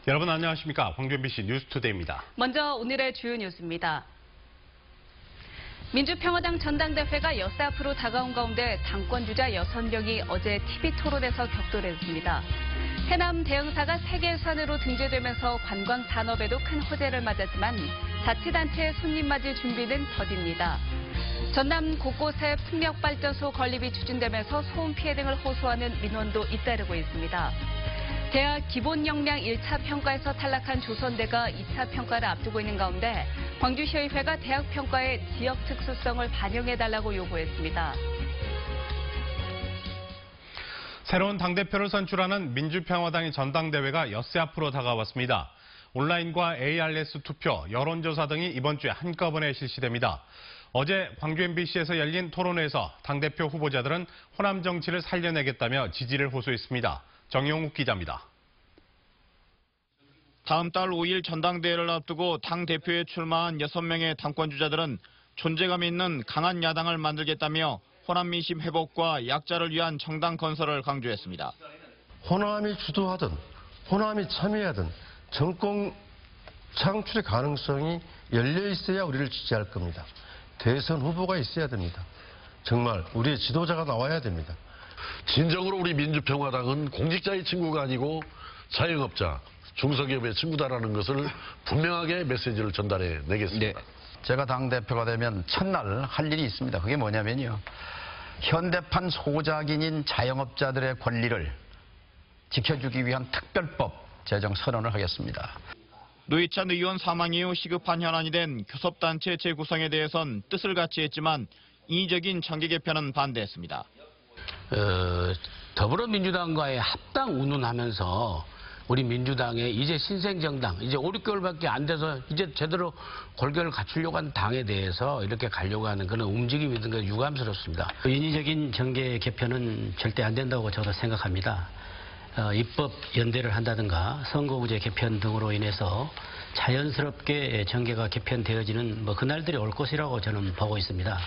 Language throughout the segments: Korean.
여러분 안녕하십니까? 광주 MBC 뉴스투데이입니다. 먼저 오늘의 주요 뉴스입니다. 민주평화당 전당대회가 엿새 앞으로 다가온 가운데 당권주자 6명이 어제 TV토론에서 격돌했습니다. 해남 대흥사가 세계유산으로 등재되면서 관광산업에도 큰 호재를 맞았지만 자치단체의 손님 맞을 준비는 더딥니다. 전남 곳곳에 풍력발전소 건립이 추진되면서 소음 피해 등을 호소하는 민원도 잇따르고 있습니다. 대학 기본역량 1차 평가에서 탈락한 조선대가 2차 평가를 앞두고 있는 가운데 광주시의회가 대학 평가의 지역 특수성을 반영해달라고 요구했습니다. 새로운 당대표를 선출하는 민주평화당의 전당대회가 엿새 앞으로 다가왔습니다. 온라인과 ARS 투표, 여론조사 등이 이번 주에 한꺼번에 실시됩니다. 어제 광주 MBC에서 열린 토론회에서 당대표 후보자들은 호남 정치를 살려내겠다며 지지를 호소했습니다. 정용욱 기자입니다. 다음 달 5일 전당대회를 앞두고 당대표에 출마한 6명의 당권주자들은 존재감 있는 강한 야당을 만들겠다며 호남 민심 회복과 약자를 위한 정당 건설을 강조했습니다. 호남이 주도하든 호남이 참여하든 정권 창출의 가능성이 열려 있어야 우리를 지지할 겁니다. 대선 후보가 있어야 됩니다. 정말 우리의 지도자가 나와야 됩니다. 진정으로 우리 민주평화당은 공직자의 친구가 아니고 자영업자, 중소기업의 친구다라는 것을 분명하게 메시지를 전달해 내겠습니다. 네. 제가 당대표가 되면 첫날 할 일이 있습니다. 그게 뭐냐면요. 현대판 소작인인 자영업자들의 권리를 지켜주기 위한 특별법 제정 선언을 하겠습니다. 노회찬 의원 사망 이후 시급한 현안이 된 교섭단체 재구성에 대해선 뜻을 같이 했지만 인위적인 정계 개편은 반대했습니다. 더불어민주당과의 합당 운운하면서 우리 민주당의 이제 신생정당, 이제 5, 6개월밖에 안 돼서 이제 제대로 골격을 갖추려고 하는 당에 대해서 이렇게 가려고 하는 그런 움직임이 있는 게 유감스럽습니다. 인위적인 정계 개편은 절대 안 된다고 저도 생각합니다. 입법 연대를 한다든가 선거구제 개편 등으로 인해서 자연스럽게 정계가 개편되어지는 그날들이 올 것이라고 저는 보고 있습니다.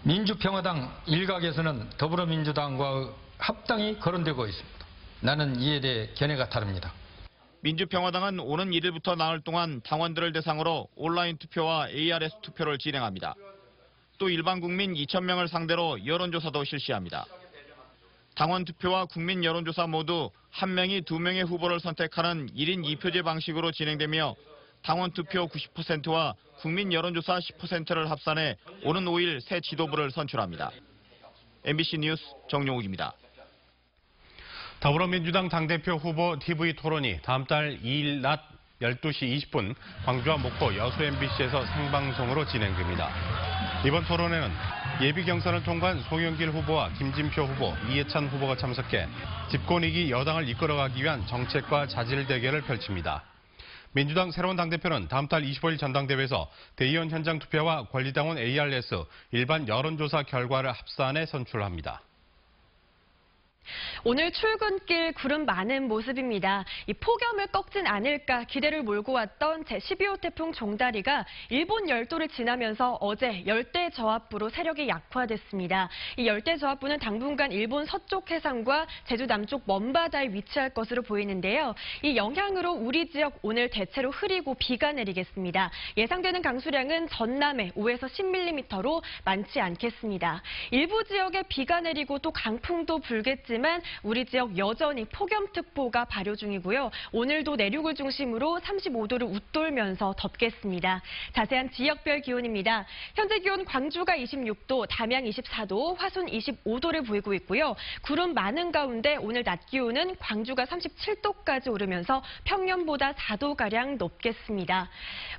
민주평화당 일각에서는 더불어민주당과의 합당이 거론되고 있습니다. 나는 이에 대해 견해가 다릅니다. 민주평화당은 오는 1일부터 나흘 동안 당원들을 대상으로 온라인 투표와 ARS 투표를 진행합니다. 또 일반 국민 2,000명을 상대로 여론조사도 실시합니다. 당원 투표와 국민 여론조사 모두 한 명이 2명의 후보를 선택하는 1인 2표제 방식으로 진행되며 당원 투표 90%와 국민 여론조사 10%를 합산해 오는 5일 새 지도부를 선출합니다. MBC 뉴스 정용욱입니다. 더불어민주당 당대표 후보 TV 토론이 다음 달 2일 낮 12시 20분 광주와 목포 여수 MBC에서 생방송으로 진행됩니다. 이번 토론회는 예비 경선을 통과한 송영길 후보와 김진표 후보, 이해찬 후보가 참석해 집권위기 여당을 이끌어가기 위한 정책과 자질 대결을 펼칩니다. 민주당 새로운 당대표는 다음 달 25일 전당대회에서 대의원 현장 투표와 권리당원 ARS, 일반 여론조사 결과를 합산해 선출합니다. 오늘 출근길 구름 많은 모습입니다. 이 폭염을 꺾진 않을까 기대를 몰고 왔던 제12호 태풍 종다리가 일본 열도를 지나면서 어제 열대 저압부로 세력이 약화됐습니다. 이 열대 저압부는 당분간 일본 서쪽 해상과 제주 남쪽 먼바다에 위치할 것으로 보이는데요. 이 영향으로 우리 지역 오늘 대체로 흐리고 비가 내리겠습니다. 예상되는 강수량은 전남에 5에서 10mm로 많지 않겠습니다. 일부 지역에 비가 내리고 또 강풍도 불겠지만 우리 지역 여전히 폭염특보가 발효 중이고요. 오늘도 내륙을 중심으로 35도를 웃돌면서 덥겠습니다. 자세한 지역별 기온입니다. 현재 기온 광주가 26도, 담양 24도, 화순 25도를 보이고 있고요. 구름 많은 가운데 오늘 낮 기온은 광주가 37도까지 오르면서 평년보다 4도가량 높겠습니다.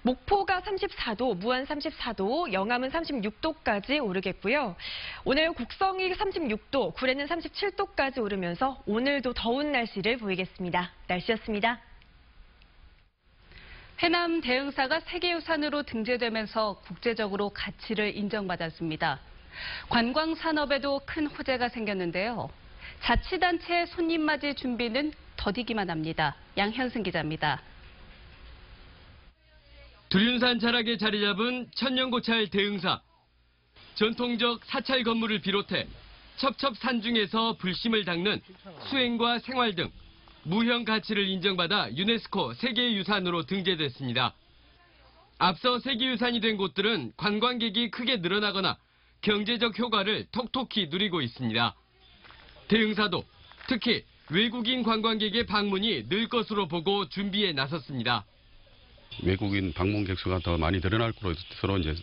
목포가 34도, 무안 34도, 영암은 36도까지 오르겠고요. 오늘 곡성이 36도, 구례는 37도까지 오르면서 오늘도 더운 날씨를 보이겠습니다. 날씨였습니다. 해남 대흥사가 세계유산으로 등재되면서 국제적으로 가치를 인정받았습니다. 관광 산업에도 큰 호재가 생겼는데요. 자치단체의 손님 맞이 준비는 더디기만 합니다. 양현승 기자입니다. 두륜산 자락에 자리 잡은 천년고찰 대흥사. 전통적 사찰 건물을 비롯해 첩첩산중에서 불심을 닦는 수행과 생활 등 무형 가치를 인정받아 유네스코 세계유산으로 등재됐습니다. 앞서 세계유산이 된 곳들은 관광객이 크게 늘어나거나 경제적 효과를 톡톡히 누리고 있습니다. 대흥사도 특히 외국인 관광객의 방문이 늘 것으로 보고 준비에 나섰습니다. 외국인 방문객 수가 더 많이 늘어날 것으로 이제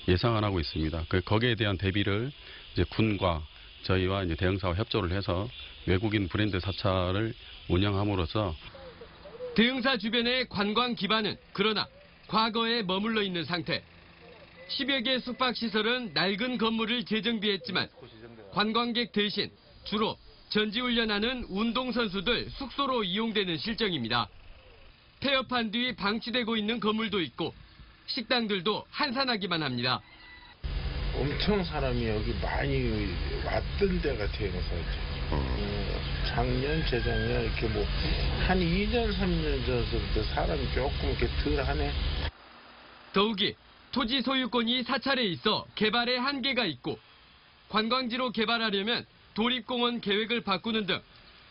예상을 하고 있습니다. 거기에 대한 대비를 이제 군과 저희와 이제 대흥사와 협조를 해서 외국인 브랜드 사찰을 운영함으로써 대흥사 주변의 관광 기반은 그러나 과거에 머물러 있는 상태. 10여 개 숙박시설은 낡은 건물을 재정비했지만 관광객 대신 주로 전지훈련하는 운동선수들 숙소로 이용되는 실정입니다. 폐업한 뒤 방치되고 있는 건물도 있고 식당들도 한산하기만 합니다. 엄청 사람이 여기 많이 왔던 데가 대흥사죠. 작년, 재작년 이렇게 뭐 한 2년, 3년 전부터 사람이 조금 이렇게 덜 하네. 더욱이 토지 소유권이 사찰에 있어 개발에 한계가 있고 관광지로 개발하려면 도립공원 계획을 바꾸는 등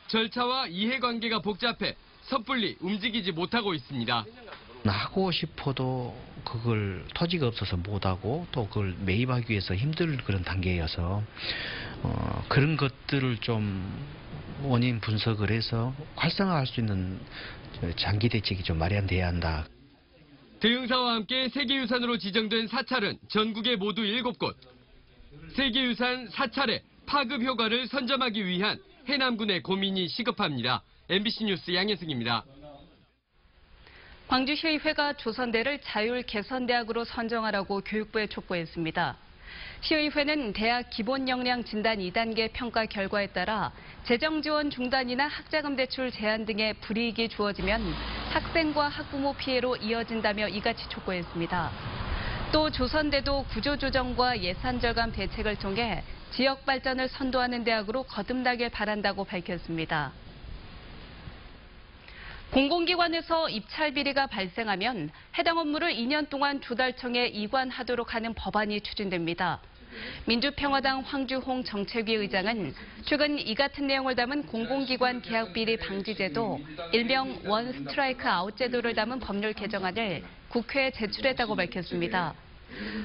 절차와 이해관계가 복잡해 섣불리 움직이지 못하고 있습니다. 하고 싶어도 그걸 토지가 없어서 못하고 또 그걸 매입하기 위해서 힘들 그런 단계여서 그런 것들을 좀 원인 분석을 해서 활성화할 수 있는 장기 대책이 좀 마련돼야 한다. 대흥사와 함께 세계유산으로 지정된 사찰은 전국에 모두 7곳. 세계유산 사찰의 파급 효과를 선점하기 위한 해남군의 고민이 시급합니다. MBC 뉴스 양현승입니다. 광주시의회가 조선대를 자율개선대학으로 선정하라고 교육부에 촉구했습니다. 시의회는 대학 기본역량 진단 2단계 평가 결과에 따라 재정지원 중단이나 학자금 대출 제한 등의 불이익이 주어지면 학생과 학부모 피해로 이어진다며 이같이 촉구했습니다. 또 조선대도 구조조정과 예산 절감 대책을 통해 지역 발전을 선도하는 대학으로 거듭나길 바란다고 밝혔습니다. 공공기관에서 입찰 비리가 발생하면 해당 업무를 2년 동안 조달청에 이관하도록 하는 법안이 추진됩니다. 민주평화당 황주홍 정책위 의장은 최근 이 같은 내용을 담은 공공기관 계약 비리 방지제도, 일명 원 스트라이크 아웃 제도를 담은 법률 개정안을 국회에 제출했다고 밝혔습니다.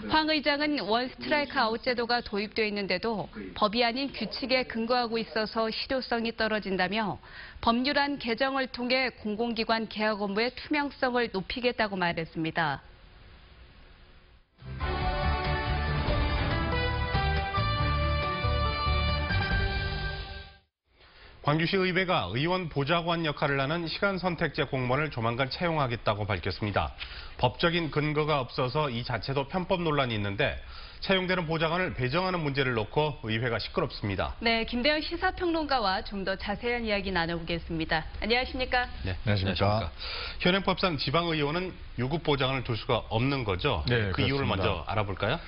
황 의장은 원 스트라이크 아웃 제도가 도입되어 있는데도 법이 아닌 규칙에 근거하고 있어서 실효성이 떨어진다며 법률안 개정을 통해 공공기관 계약 업무의 투명성을 높이겠다고 말했습니다. 광주시 의회가 의원 보좌관 역할을 하는 시간 선택제 공무원을 조만간 채용하겠다고 밝혔습니다. 법적인 근거가 없어서 이 자체도 편법 논란이 있는데 채용되는 보좌관을 배정하는 문제를 놓고 의회가 시끄럽습니다. 네, 김대현 시사평론가와 좀 더 자세한 이야기 나눠보겠습니다. 안녕하십니까? 네, 안녕하십니까? 현행법상 지방의원은 유급 보좌관을 둘 수가 없는 거죠? 네, 그 그렇습니다. 이유를 먼저 알아볼까요?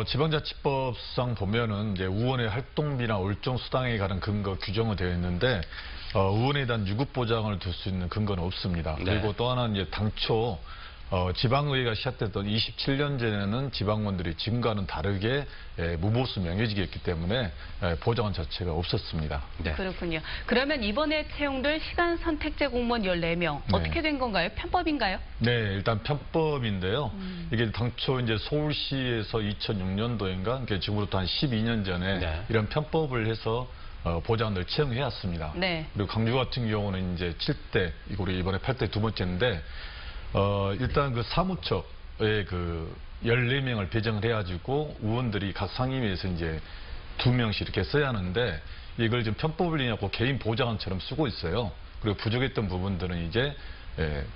지방자치법상 보면은 이제 의원의 활동비나 월정 수당에 관한 근거 규정은 되어 있는데 의원에 대한 유급 보장을 둘 수 있는 근거는 없습니다. 네. 그리고 또 하나는 이제 당초 지방의회가 시작됐던 27년 전에는 지방원들이 지금과는 다르게 무보수 명예직이었기 때문에 보장원 자체가 없었습니다. 네. 그렇군요. 그러면 이번에 채용될 시간 선택제 공무원 14명 네. 어떻게 된 건가요? 편법인가요? 네, 일단 편법인데요. 이게 당초 이제 서울시에서 2006년도인가, 지금으로부터 한 12년 전에 네. 이런 편법을 해서 보좌관을 채용해왔습니다. 네. 그리고 강주 같은 경우는 이제 7대, 우리 이번에 8대 두 번째인데, 일단 그 사무처에 그 14명을 배정을 해가지고 의원들이 각 상임위에서 이제 2명씩 이렇게 써야 하는데 이걸 좀 편법을 이용하고 개인 보좌관처럼 쓰고 있어요. 그리고 부족했던 부분들은 이제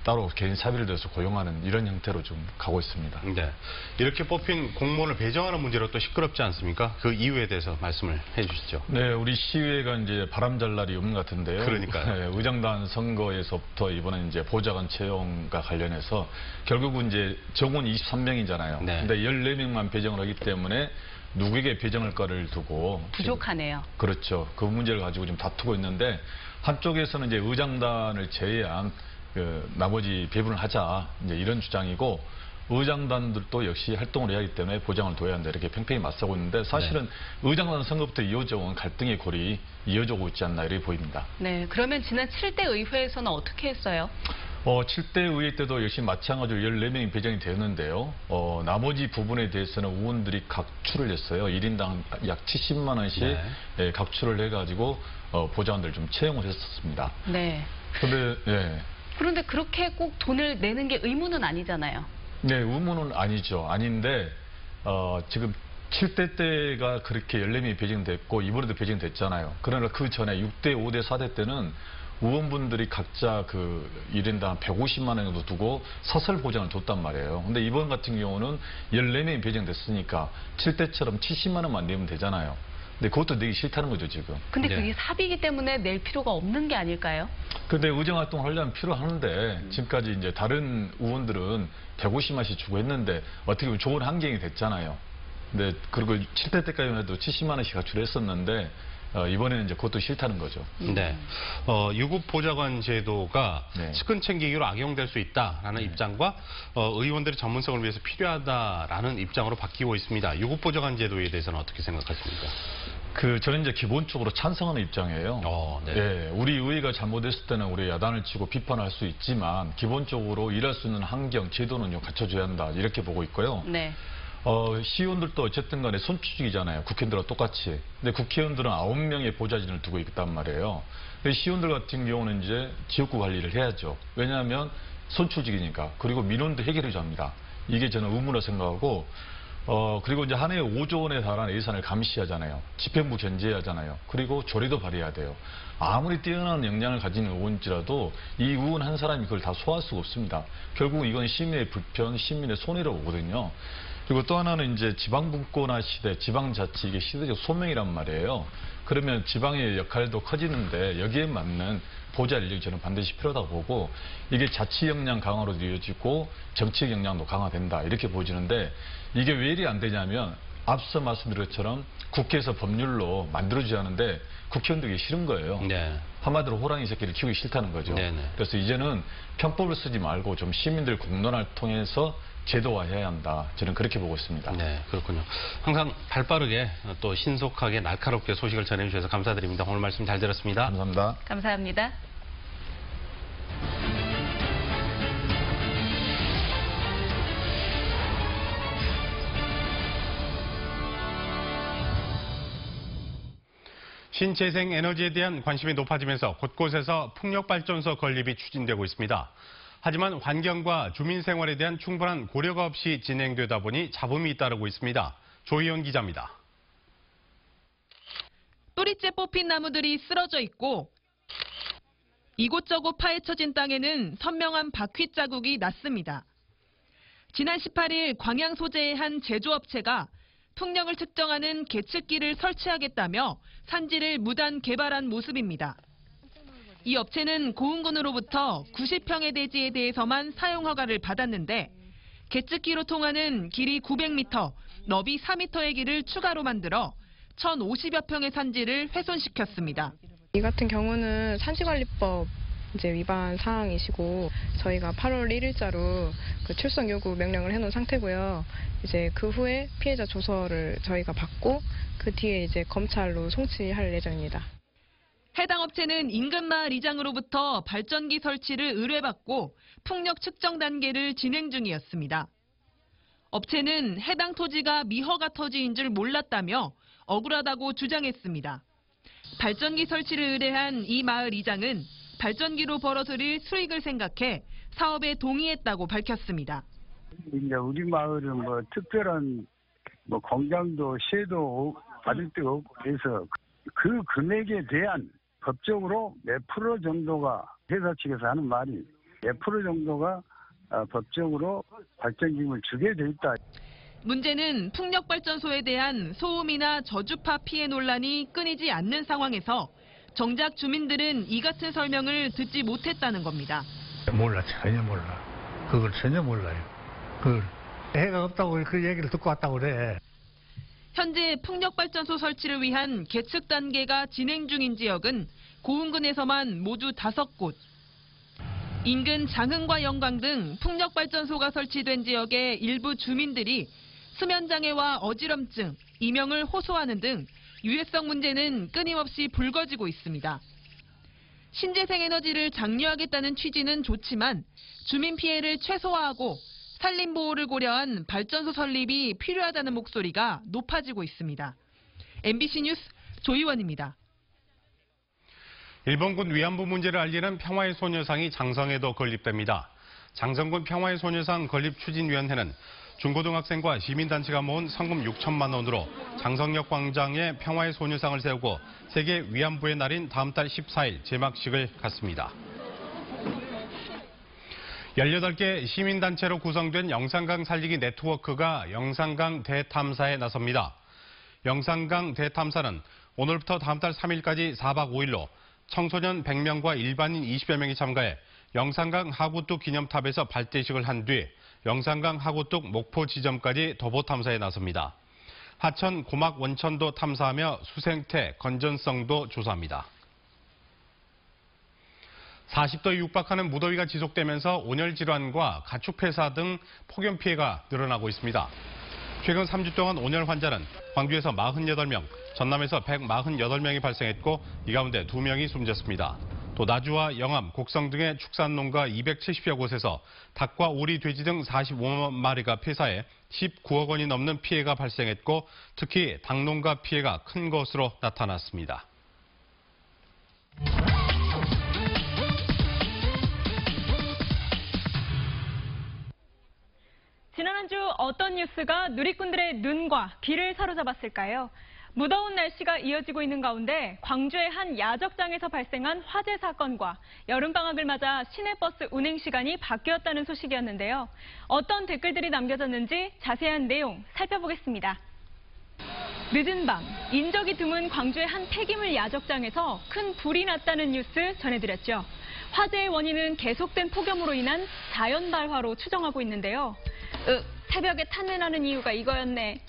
따로 개인 사비를 들여서 고용하는 이런 형태로 좀 가고 있습니다. 네. 이렇게 뽑힌 공무원을 배정하는 문제로 또 시끄럽지 않습니까? 그 이유에 대해서 말씀을 해주시죠. 네, 우리 시의회가 이제 바람잘 날이 없는 것 같은데요. 그러니까요. 네, 의장단 선거에서부터 이번에 이제 보좌관 채용과 관련해서 결국은 이제 정원 23명이잖아요. 네. 근데 14명만 배정을 하기 때문에 누구에게 배정할 거를 두고 부족하네요. 그렇죠. 그 문제를 가지고 좀 다투고 있는데 한쪽에서는 이제 의장단을 제외한 나머지 배분을 하자 이제 이런 주장이고 의장단들도 역시 활동을 해야 하기 때문에 보장을 둬야 한다 이렇게 팽팽히 맞서고 있는데 사실은 의장단 선거부터 이어져 온 갈등의 골이 이어지고 있지 않나 이렇게 보입니다. 네, 그러면 지난 7대 의회에서는 어떻게 했어요? 7대 의회 때도 역시 마찬가지로 14명이 배정이 되었는데요. 나머지 부분에 대해서는 의원들이 각출을 했어요. 1인당 약 70만 원씩 예, 각출을 해가지고 보좌관들 좀 채용을 했었습니다. 네. 그런데 그렇게 꼭 돈을 내는 게 의무는 아니잖아요. 네, 의무는 아니죠. 아닌데 지금 7대 때가 그렇게 14명이 배정됐고 이번에도 배정됐잖아요. 그러나 그 전에 6대, 5대, 4대 때는 의원분들이 각자 그 1인당 150만 원 정도 두고 사설 보장을 줬단 말이에요. 근데 이번 같은 경우는 14명이 배정됐으니까 7대처럼 70만 원만 내면 되잖아요. 근데 그것도 내기 싫다는 거죠, 지금. 근데 그게 사비이기 때문에 낼 필요가 없는 게 아닐까요? 근데 의정 활동을 하려면 필요하는데 지금까지 이제 다른 의원들은 150만씩 주고 했는데 어떻게 보면 좋은 환경이 됐잖아요. 근데 그리고 7대 때까지만 해도 70만 원씩 가출했었는데 이번에는 이제 그것도 싫다는 거죠. 네. 유급 보좌관 제도가 측근 챙기기로 악용될 수 있다라는 입장과 의원들의 전문성을 위해서 필요하다라는 입장으로 바뀌고 있습니다. 유급 보좌관 제도에 대해서는 어떻게 생각하십니까? 저는 이제 기본적으로 찬성하는 입장이에요. 예, 우리 의회가 잘못했을 때는 우리 야단을 치고 비판할 수 있지만 기본적으로 일할 수 있는 환경, 제도는 갖춰줘야 한다 이렇게 보고 있고요. 네. 시의원들도 어쨌든 간에 선출직이잖아요. 국회의원들과 똑같이. 근데 국회의원들은 9명의 보좌진을 두고 있단 말이에요. 근데 시의원들 같은 경우는 이제 지역구 관리를 해야죠. 왜냐하면 선출직이니까. 그리고 민원도 해결해줘야 합니다. 이게 저는 의무라 생각하고, 그리고 이제 한 해에 5조 원에 달하는 예산을 감시하잖아요. 집행부 견제하잖아요. 그리고 조례도 발의해야 돼요. 아무리 뛰어난 역량을 가진 의원일지라도 이 의원 한 사람이 그걸 다 소화할 수가 없습니다. 결국 이건 시민의 불편, 시민의 손해라고 보거든요. 그리고 또 하나는 이제 지방분권화 시대, 지방자치 이게 시대적 소명이란 말이에요. 그러면 지방의 역할도 커지는데 여기에 맞는 보좌 인력이 저는 반드시 필요하다고 보고 이게 자치 역량 강화로 이어지고 정치적 역량도 강화된다 이렇게 보여지는데 이게 왜 이리 안 되냐면 앞서 말씀드린 것처럼 국회에서 법률로 만들어주지 않는데 국회의원들이 싫은 거예요. 한마디로 호랑이 새끼를 키우기 싫다는 거죠. 그래서 이제는 편법을 쓰지 말고 좀 시민들 공론화를 통해서 제도화해야 한다. 저는 그렇게 보고 있습니다. 네, 그렇군요. 항상 발빠르게 또 신속하게 날카롭게 소식을 전해주셔서 감사드립니다. 오늘 말씀 잘 들었습니다. 감사합니다. 감사합니다. 신재생 에너지에 대한 관심이 높아지면서 곳곳에서 풍력발전소 건립이 추진되고 있습니다. 하지만 환경과 주민 생활에 대한 충분한 고려가 없이 진행되다 보니 잡음이 잇따르고 있습니다. 조희연 기자입니다. 뿌리째 뽑힌 나무들이 쓰러져 있고 이곳저곳 파헤쳐진 땅에는 선명한 바퀴 자국이 났습니다. 지난 18일 광양 소재의 한 제조업체가 풍력을 측정하는 계측기를 설치하겠다며 산지를 무단 개발한 모습입니다. 이 업체는 고흥군으로부터 90평의 대지에 대해서만 사용 허가를 받았는데 계측기로 통하는 길이 900m, 너비 4m의 길을 추가로 만들어 1,050여 평의 산지를 훼손시켰습니다. 이 같은 경우는 산지관리법 위반 사항이시고 저희가 8월 1일자로 출석 요구 명령을 해놓은 상태고요. 그 후에 피해자 조서를 저희가 받고 그 뒤에 검찰로 송치할 예정입니다. 해당 업체는 인근 마을 이장으로부터 발전기 설치를 의뢰받고 풍력 측정 단계를 진행 중이었습니다. 업체는 해당 토지가 미허가 토지인 줄 몰랐다며 억울하다고 주장했습니다. 발전기 설치를 의뢰한 이 마을 이장은 발전기로 벌어들일 수익을 생각해 사업에 동의했다고 밝혔습니다. 이제 우리 마을은 특별한 공장도 시도 받을 데가 없고 그래서 그 금액에 대한 법적으로 몇 프로 정도가 회사 측에서 하는 말이 몇 프로 정도가 법적으로 발전기금을 주게 돼 있다. 문제는 풍력발전소에 대한 소음이나 저주파 피해 논란이 끊이지 않는 상황에서 정작 주민들은 이 같은 설명을 듣지 못했다는 겁니다. 몰라, 전혀 몰라. 그걸 전혀 몰라요. 해가 없다고 그 얘기를 듣고 왔다고 그래. 현재 풍력발전소 설치를 위한 계측 단계가 진행 중인 지역은 고흥군에서만 모두 5곳. 인근 장흥과 영광 등 풍력발전소가 설치된 지역의 일부 주민들이 수면장애와 어지럼증, 이명을 호소하는 등 유해성 문제는 끊임없이 불거지고 있습니다. 신재생에너지를 장려하겠다는 취지는 좋지만 주민 피해를 최소화하고 산림보호를 고려한 발전소 설립이 필요하다는 목소리가 높아지고 있습니다. MBC 뉴스 조희원입니다. 일본군 위안부 문제를 알리는 평화의 소녀상이 장성에도 건립됩니다. 장성군 평화의 소녀상 건립추진위원회는 중고등학생과 시민단체가 모은 성금 6천만 원으로 장성역 광장에 평화의 소녀상을 세우고 세계 위안부의 날인 다음 달 14일 제막식을 갖습니다. 18개 시민단체로 구성된 영산강 살리기 네트워크가 영산강 대탐사에 나섭니다. 영산강 대탐사는 오늘부터 다음 달 3일까지 4박 5일로 청소년 100명과 일반인 20여 명이 참가해 영산강 하구뚝 기념탑에서 발대식을 한 뒤 영산강 하구뚝 목포 지점까지 도보 탐사에 나섭니다. 하천 고막 원천도 탐사하며 수생태, 건전성도 조사합니다. 40도에 육박하는 무더위가 지속되면서 온열 질환과 가축 폐사 등 폭염 피해가 늘어나고 있습니다. 최근 3주 동안 온열 환자는 광주에서 48명, 전남에서 148명이 발생했고 이 가운데 2명이 숨졌습니다. 또 나주와 영암, 곡성 등의 축산농가 270여 곳에서 닭과 오리, 돼지 등 45만 마리가 폐사해 19억 원이 넘는 피해가 발생했고 특히 닭농가 피해가 큰 것으로 나타났습니다. 지난 한 주 어떤 뉴스가 누리꾼들의 눈과 귀를 사로잡았을까요? 무더운 날씨가 이어지고 있는 가운데 광주의 한 야적장에서 발생한 화재 사건과 여름방학을 맞아 시내버스 운행 시간이 바뀌었다는 소식이었는데요. 어떤 댓글들이 남겨졌는지 자세한 내용 살펴보겠습니다. 늦은 밤, 인적이 드문 광주의 한 폐기물 야적장에서 큰 불이 났다는 뉴스 전해드렸죠. 화재의 원인은 계속된 폭염으로 인한 자연발화로 추정하고 있는데요. 새벽에 탄내나는 이유가 이거였네.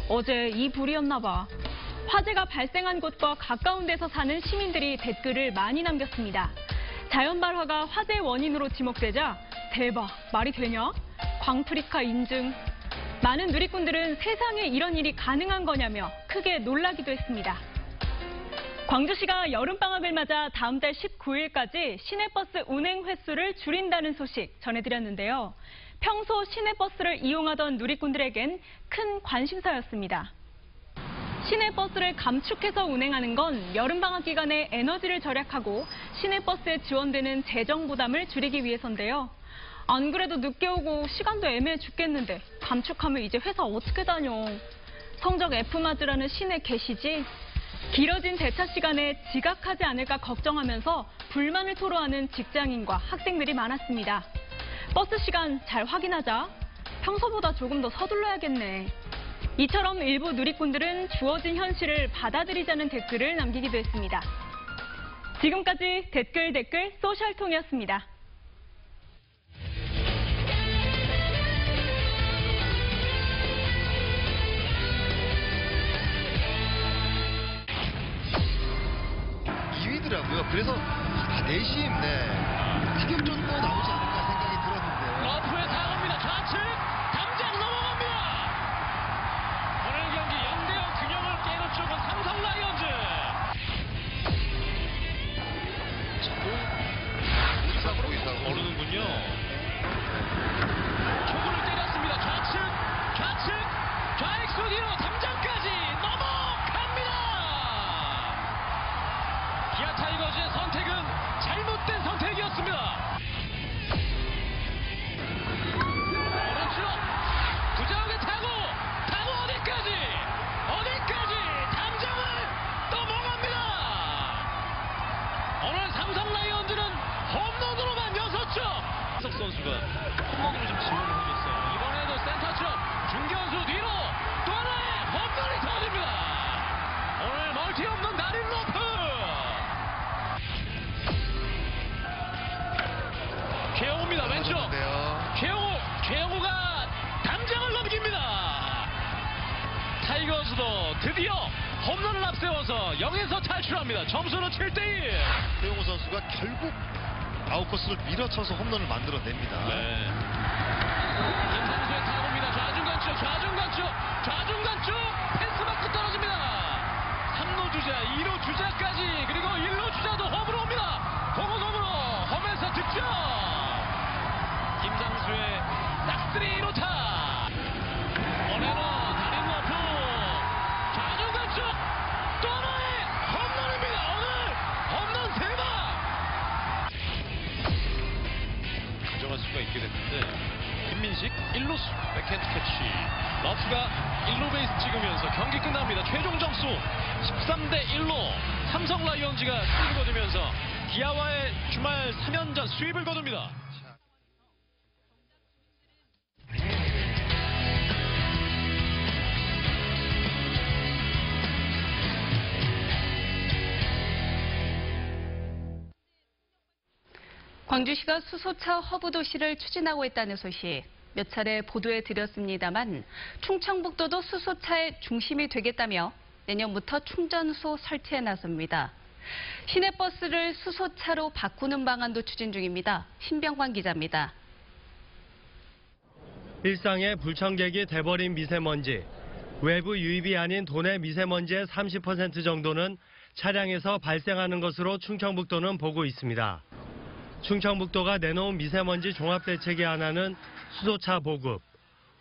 어제 이 불이었나 봐. 화재가 발생한 곳과 가까운 데서 사는 시민들이 댓글을 많이 남겼습니다. 자연발화가 화재의 원인으로 지목되자 대박, 말이 되냐? 광프리카 인증. 많은 누리꾼들은 세상에 이런 일이 가능한 거냐며 크게 놀라기도 했습니다. 광주시가 여름방학을 맞아 다음 달 19일까지 시내버스 운행 횟수를 줄인다는 소식 전해드렸는데요. 평소 시내버스를 이용하던 누리꾼들에겐 큰 관심사였습니다. 시내버스를 감축해서 운행하는 건 여름방학 기간에 에너지를 절약하고 시내버스에 지원되는 재정 부담을 줄이기 위해서인데요. 안 그래도 늦게 오고 시간도 애매해 죽겠는데 감축하면 이제 회사 어떻게 다녀. 성적 F 맞으라는 시내 계시지? 길어진 대차 시간에 지각하지 않을까 걱정하면서 불만을 토로하는 직장인과 학생들이 많았습니다. 버스 시간 잘 확인하자. 평소보다 조금 더 서둘러야겠네. 이처럼 일부 누리꾼들은 주어진 현실을 받아들이자는 댓글을 남기기도 했습니다. 지금까지 댓글 소셜통이었습니다. 그래서 내심 타격전도 나오지 않을까 생각이 들었는데 러프에 다가옵니다. 좌측 당장 넘어갑니다. 오늘 경기 0대0 균형을 깨는 쪽은 삼성 라이온즈. 오이사고 오르는군요. 초구를 때렸습니다. 좌측 좌익수 뒤로 담장까지 넘어갑니다. 기아 타이거즈의 선택은 잘못된 선택이었습니다. 오른쪽 부정하게 타고 어디까지 담장을 넘어갑니다. 오늘 삼성 라이온즈는 홈런으로만 6점. 석 선수가 홈런으로 좀 지원을 해줬어요. 이번에도 센터 쪽 중견수 뒤로 또 하나의 홈런이 터집니다. 오늘 멀티 홈런 나린 로프. 최영우입니다. 왼쪽. 최영우가 담장을 넘깁니다. 타이거즈도 드디어 홈런을 앞세워서 0에서 탈출합니다. 점수는 7대1. 최영우 선수가 결국 아웃코스를 밀어쳐서 홈런을 만들어냅니다. 네. 김상수의 타구입니다. 좌중 간쪽 펜스 맞고 떨어집니다. 3루 주자, 2루 주자까지, 그리고 1루 주자도 홈으로 옵니다. 홈으로 홈에서 득점. 김상수의 딱 3루타. 오네로 다리 높고 좌중 간쪽 또 하나의 홈런입니다. 오늘 홈런 대박. 가져갈 수가 있게 됐는데 김민식 1루수 백핸드 캐치. 러프가 1루 베이스 찍으면서 경기 끝납니다. 최종 점수 13대1로 삼성 라이온즈가 승리를 거두면서 기아와의 주말 3연전 수입을 거둡니다. 광주시가 수소차 허브 도시를 추진하고 있다는 소식 몇 차례 보도해 드렸습니다만 충청북도도 수소차의 중심이 되겠다며 내년부터 충전소 설치에 나섭니다. 시내버스를 수소차로 바꾸는 방안도 추진 중입니다. 신병관 기자입니다. 일상의 불청객이 돼버린 미세먼지. 외부 유입이 아닌 도내 미세먼지의 30% 정도는 차량에서 발생하는 것으로 충청북도는 보고 있습니다. 충청북도가 내놓은 미세먼지 종합대책의 하나는 수소차 보급.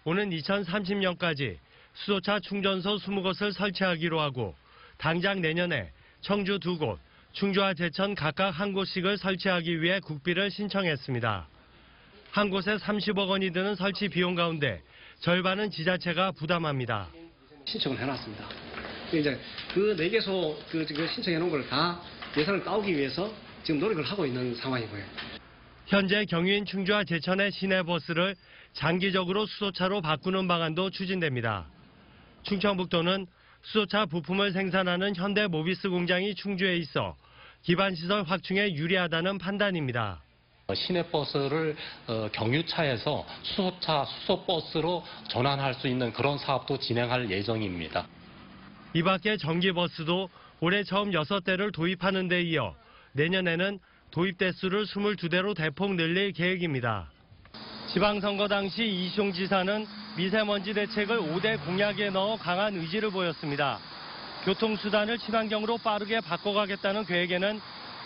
오는 2030년까지 수소차 충전소 20곳을 설치하기로 하고 당장 내년에 청주 2곳, 충주와 제천 각각 1곳씩을 설치하기 위해 국비를 신청했습니다. 한 곳에 30억 원이 드는 설치 비용 가운데 절반은 지자체가 부담합니다. 신청을 해놨습니다. 이제 그 4개소 신청해놓은 걸 다 예산을 따오기 위해서 지금 노력을 하고 있는 상황이고요. 현재 경유인 충주와 제천의 시내버스를 장기적으로 수소차로 바꾸는 방안도 추진됩니다. 충청북도는 수소차 부품을 생산하는 현대모비스 공장이 충주에 있어 기반시설 확충에 유리하다는 판단입니다. 시내버스를 경유차에서 수소차, 수소버스로 전환할 수 있는 그런 사업도 진행할 예정입니다. 이 밖에 전기버스도 올해 처음 6대를 도입하는 데 이어 내년에는 도입 대수를 22대로 대폭 늘릴 계획입니다. 지방선거 당시 이시종 지사는 미세먼지 대책을 5대 공약에 넣어 강한 의지를 보였습니다. 교통수단을 친환경으로 빠르게 바꿔가겠다는 계획에는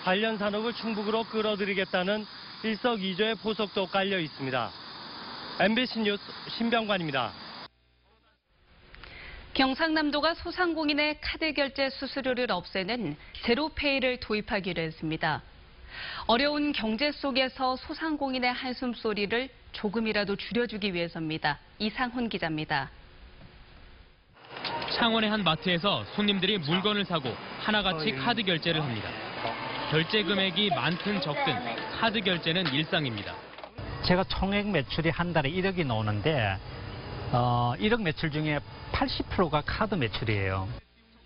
관련 산업을 충북으로 끌어들이겠다는 일석이조의 포석도 깔려 있습니다. MBC 뉴스 신병관입니다. 경상남도가 소상공인의 카드 결제 수수료를 없애는 제로페이를 도입하기로 했습니다. 어려운 경제 속에서 소상공인의 한숨소리를 조금이라도 줄여주기 위해서입니다. 이상훈 기자입니다. 창원의 한 마트에서 손님들이 물건을 사고 하나같이 카드 결제를 합니다. 결제 금액이 많든 적든 카드 결제는 일상입니다. 제가 총액 매출이 한 달에 1억이 나오는데 1억 매출 중에 80%가 카드 매출이에요.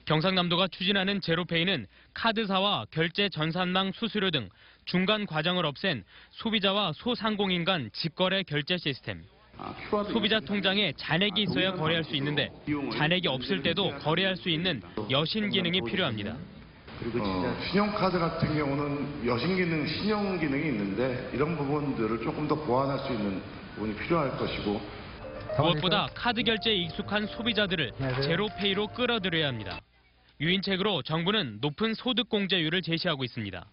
경상남도가 추진하는 제로페이는 카드사와 결제 전산망 수수료 등 중간 과정을 없앤 소비자와 소상공인 간 직거래 결제 시스템. 소비자 통장에 잔액이 있어야 거래할 수 있는데 잔액이 없을 때도 거래할 수 있는 여신 기능이 필요합니다. 신용카드 같은 경우는 여신 기능, 신용 기능이 있는데 이런 부분들을 조금 더 보완할 수 있는 부분이 필요할 것이고 무엇보다 카드 결제에 익숙한 소비자들을 제로페이로 끌어들여야 합니다. 유인책으로 정부는 높은 소득공제율을 제시하고 있습니다.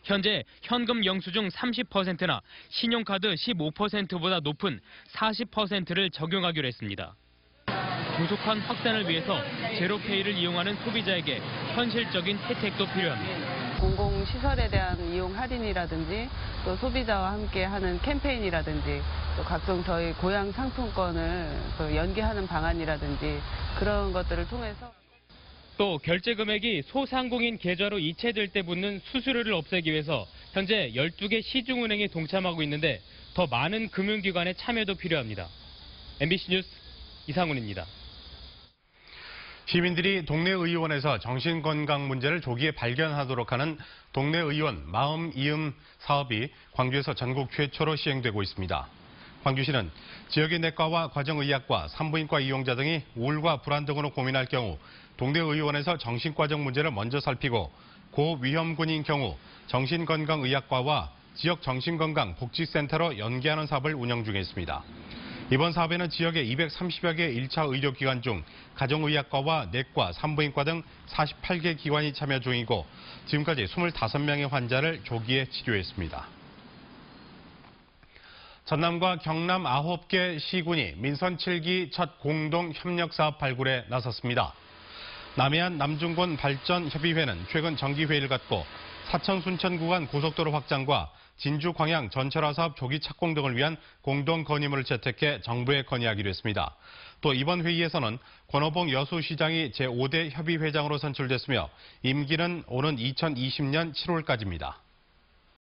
현재 현금 영수증 30%나 신용카드 15%보다 높은 40%를 적용하기로 했습니다. 조속한 확산을 위해서 제로페이를 이용하는 소비자에게 현실적인 혜택도 필요합니다. 공공시설에 대한 이용 할인이라든지 또 소비자와 함께 하는 캠페인이라든지 또 각종 저희 고향 상품권을 또 연계하는 방안이라든지 그런 것들을 통해서 또 결제 금액이 소상공인 계좌로 이체될 때 붙는 수수료를 없애기 위해서 현재 12개 시중은행이 동참하고 있는데 더 많은 금융기관의 참여도 필요합니다. MBC 뉴스 이상훈입니다. 시민들이 동네 의원에서 정신건강 문제를 조기에 발견하도록 하는 동네 의원 마음 이음 사업이 광주에서 전국 최초로 시행되고 있습니다. 광주시는 지역의 내과와 과정의학과, 산부인과 이용자 등이 우울과 불안 등으로 고민할 경우 동네 의원에서 정신과적 문제를 먼저 살피고 고위험군인 경우 정신건강의학과와 지역 정신건강복지센터로 연계하는 사업을 운영 중에 있습니다. 이번 사업에는 지역의 230여 개 1차 의료기관 중 가정의학과와 내과, 산부인과 등 48개 기관이 참여 중이고 지금까지 25명의 환자를 조기에 치료했습니다. 전남과 경남 9개 시군이 민선 7기 첫 공동 협력사업 발굴에 나섰습니다. 남해안 남중권 발전협의회는 최근 정기회의를 갖고 사천 순천 구간 고속도로 확장과 진주 광양 전철화 사업 조기 착공 등을 위한 공동 건의문을 채택해 정부에 건의하기로 했습니다. 또 이번 회의에서는 권오봉 여수시장이 제5대 협의회장으로 선출됐으며 임기는 오는 2020년 7월까지입니다.